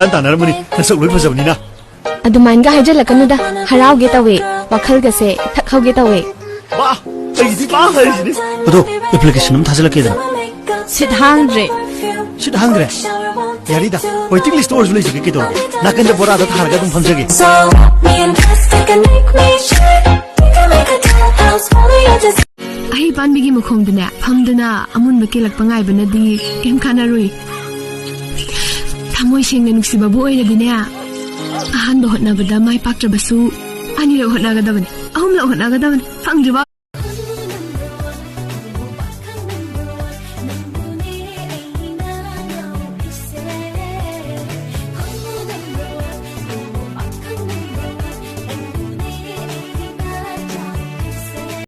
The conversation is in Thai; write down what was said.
อันต่างนั้นมันนี่นักสู้รุ่นภาษาวันนี้นะอดุมันก็ให้เจริญกันนู่นด่ะฮาราเกตเอาไว้ว่าเขาก็เสะทักเขาเกตเอาไว้บ้าไอ้ที่บ้าเลยสิโอ้โหแอปพลิเคชันมันทัศน์ละกี่เดือน600ยารีด้าโอ้ยติ๊กลิสต์โอร์สเลยสิกี่ตัวนักเงินจะบราดทหารกันต้องพันเจกี้ไอ้บ้านมีกี่มุขงเดน่ะพัมเดน่ะอามุนเบกิลักปังไงบันดีเกมคานารุยทำไว้เชียงในนุกสิบาบุเอเดเนี่ยอาหารบ่หดนาบดาไม่ปักจะบสู้อันนี้เราหดนากันได้บันเอาเราหดนากันได้บันฟังจีบะ